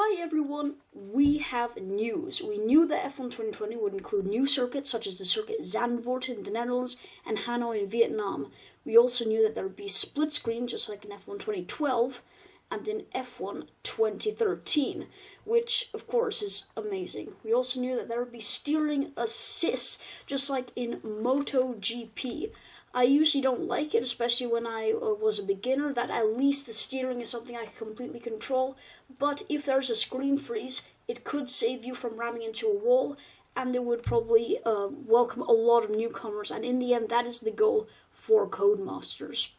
Hi everyone, we have news. We knew that F1 2020 would include new circuits such as the circuit Zandvoort in the Netherlands and Hanoi in Vietnam. We also knew that there would be split screen just like in F1 2012 and in F1 2013, which of course is amazing. We also knew that there would be steering assist just like in MotoGP. I usually don't like it, especially when I was a beginner, that at least the steering is something I can completely control. But if there's a screen freeze, it could save you from ramming into a wall, and it would probably welcome a lot of newcomers. And in the end, that is the goal for Codemasters.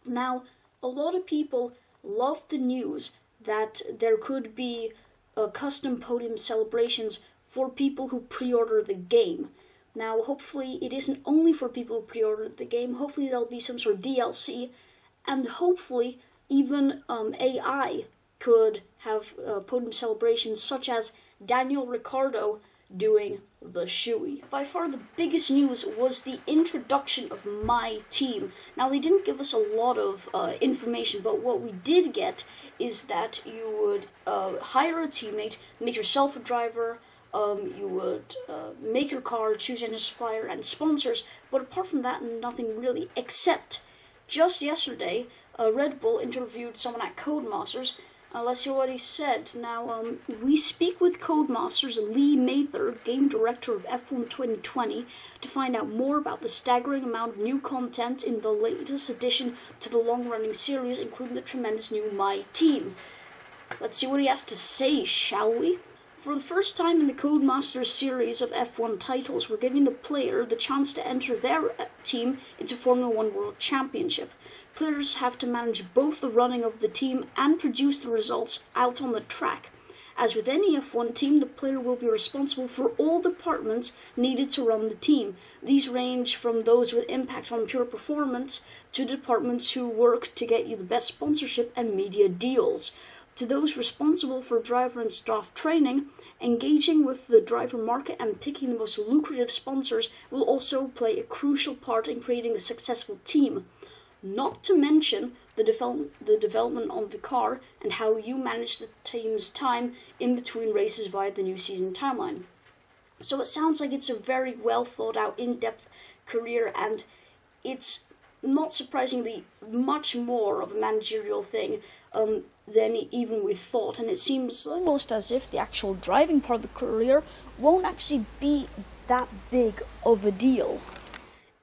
Now, a lot of people love the news that there could be custom podium celebrations for people who pre-order the game. Now, hopefully, it isn't only for people who pre-ordered the game. Hopefully, there'll be some sort of DLC, and hopefully, even AI could have podium celebrations, such as Daniel Ricciardo doing the shoey. By far, the biggest news was the introduction of My Team. Now, they didn't give us a lot of information, but what we did get is that you would hire a teammate, make yourself a driver. You would make your car, choose engine supplier and sponsors, but apart from that, nothing really, except just yesterday, Red Bull interviewed someone at Codemasters. Let's hear what he said. Now, we speak with Codemasters Lee Mather, game director of F1 2020, to find out more about the staggering amount of new content in the latest addition to the long-running series, including the tremendous new My Team. Let's see what he has to say, shall we? For the first time in the Codemasters series of F1 titles, we're giving the player the chance to enter their team into Formula 1 World Championship. Players have to manage both the running of the team and produce the results out on the track. As with any F1 team, the player will be responsible for all departments needed to run the team. These range from those with impact on pure performance to departments who work to get you the best sponsorship and media deals. To those responsible for driver and staff training, engaging with the driver market and picking the most lucrative sponsors will also play a crucial part in creating a successful team. Not to mention the development of the car and how you manage the team's time in between races via the new season timeline. So it sounds like it's a very well thought out, in-depth career, and it's not surprisingly much more of a managerial thing than even we thought, and it seems almost as if the actual driving part of the career won't actually be that big of a deal.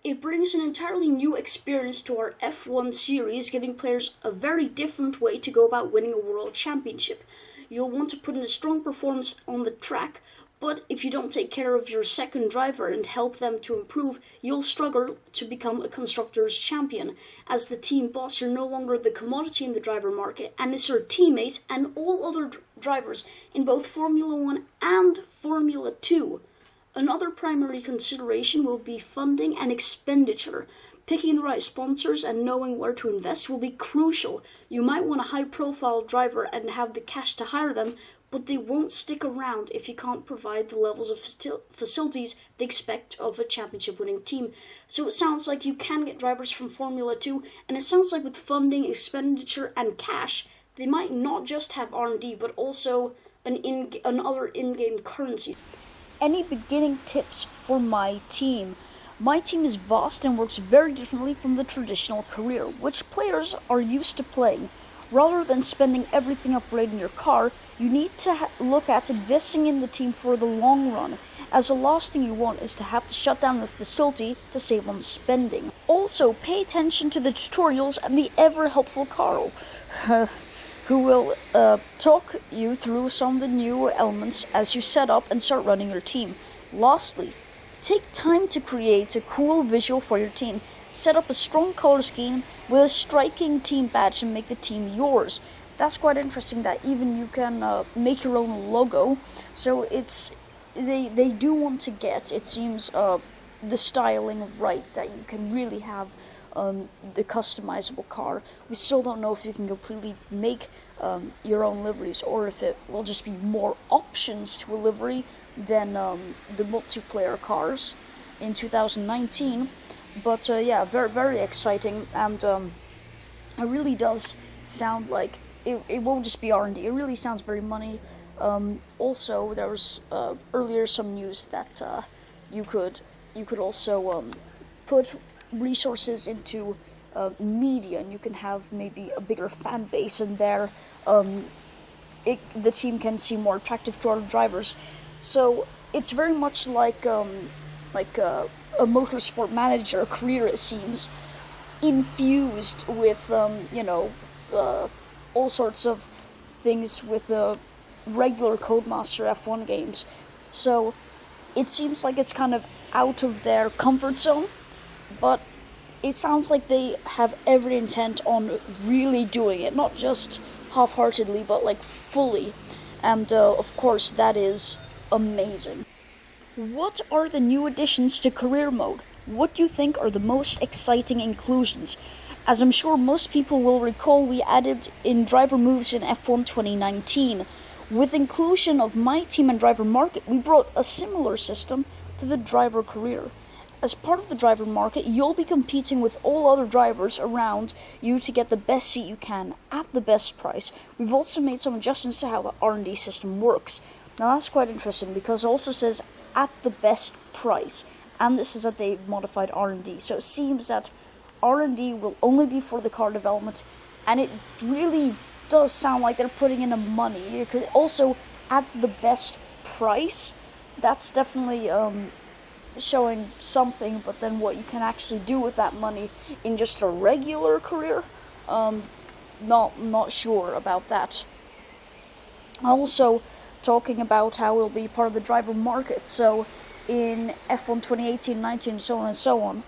It brings an entirely new experience to our F1 series, giving players a very different way to go about winning a world championship. You'll want to put in a strong performance on the track, but if you don't take care of your second driver and help them to improve, you'll struggle to become a constructors champion. As the team boss, you're no longer the commodity in the driver market, and it's your teammates and all other drivers in both Formula 1 and Formula 2. Another primary consideration will be funding and expenditure. Picking the right sponsors and knowing where to invest will be crucial. You might want a high-profile driver and have the cash to hire them, but they won't stick around if you can't provide the levels of facilities they expect of a championship-winning team. So it sounds like you can get drivers from Formula 2, and it sounds like with funding, expenditure, and cash, they might not just have R&D, but also another in-game currency. Any beginning tips for My Team? My Team is vast and works very differently from the traditional career, which players are used to playing. Rather than spending everything upgrading your car, you need to look at investing in the team for the long run, as the last thing you want is to have to shut down the facility to save on spending. Also, pay attention to the tutorials and the ever-helpful Carl, who will talk you through some of the new elements as you set up and start running your team. Lastly, take time to create a cool visual for your team. Set up a strong color scheme with a striking team badge and make the team yours. That's quite interesting that even you can make your own logo. So they do want to get, it seems, the styling right, that you can really have the customizable car. We still don't know if you can completely make your own liveries or if it will just be more options to a livery than the multiplayer cars in 2019. But yeah, very, very exciting, and it really does sound like it won't just be R&D. It really sounds very money. Also, there was earlier some news that you could also put resources into media, and you can have maybe a bigger fan base, and there the team can seem more attractive to other drivers. So it's very much like a motorsport manager career, it seems, infused with all sorts of things with the regular Codemaster F1 games. So it seems like it's kind of out of their comfort zone, but it sounds like they have every intent on really doing it, not just half-heartedly, but like fully. And of course, that is amazing. What are the new additions to career mode? What do you think are the most exciting inclusions? As I'm sure most people will recall, we added in driver moves in F1 2019. With inclusion of My Team and Driver Market, we brought a similar system to the driver career. As part of the driver market, you'll be competing with all other drivers around you to get the best seat you can at the best price. We've also made some adjustments to how the R&D system works. Now that's quite interesting because it also says at the best price, and this is that they've modified R&D. So it seems that R&D will only be for the car development, and it really does sound like they're putting in the money. Also, at the best price, that's definitely showing something, but then what you can actually do with that money in just a regular career, not sure about that. Also, talking about how it will be part of the driver market. So, in F1 2018, 19, so on and so on,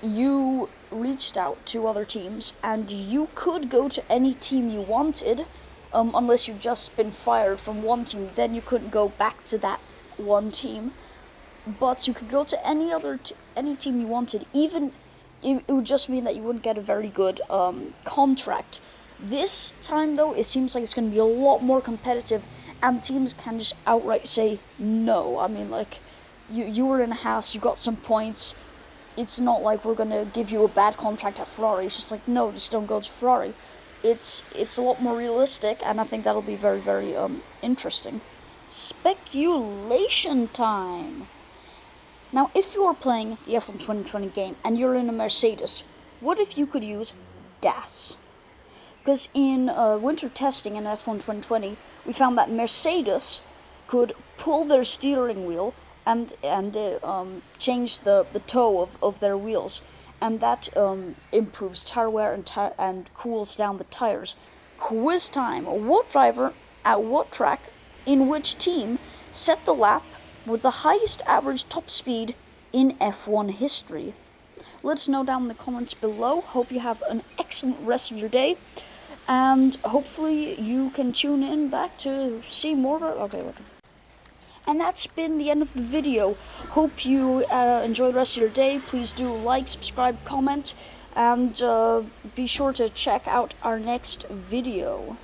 you reached out to other teams, and you could go to any team you wanted, unless you've just been fired from one team. Then you couldn't go back to that one team, but you could go to any team you wanted. Even it would just mean that you wouldn't get a very good contract. This time, though, it seems like it's going to be a lot more competitive, and teams can just outright say no. I mean, like, you were in a house, you got some points. It's not like we're going to give you a bad contract at Ferrari. It's just like, no, just don't go to Ferrari. It's a lot more realistic, and I think that'll be very, very interesting. Speculation time! Now, if you're playing the F1 2020 game and you're in a Mercedes, what if you could use gas? Because in winter testing in F1 2020, we found that Mercedes could pull their steering wheel and change the toe of their wheels, and that improves tire wear and cools down the tires. Quiz time! What driver at what track in which team set the lap with the highest average top speed in F1 history? Let us know down in the comments below. Hope you have an excellent rest of your day, and hopefully you can tune in back to see more. Okay. And that's been the end of the video. Hope you enjoy the rest of your day. Please do like, subscribe, comment, and be sure to check out our next video.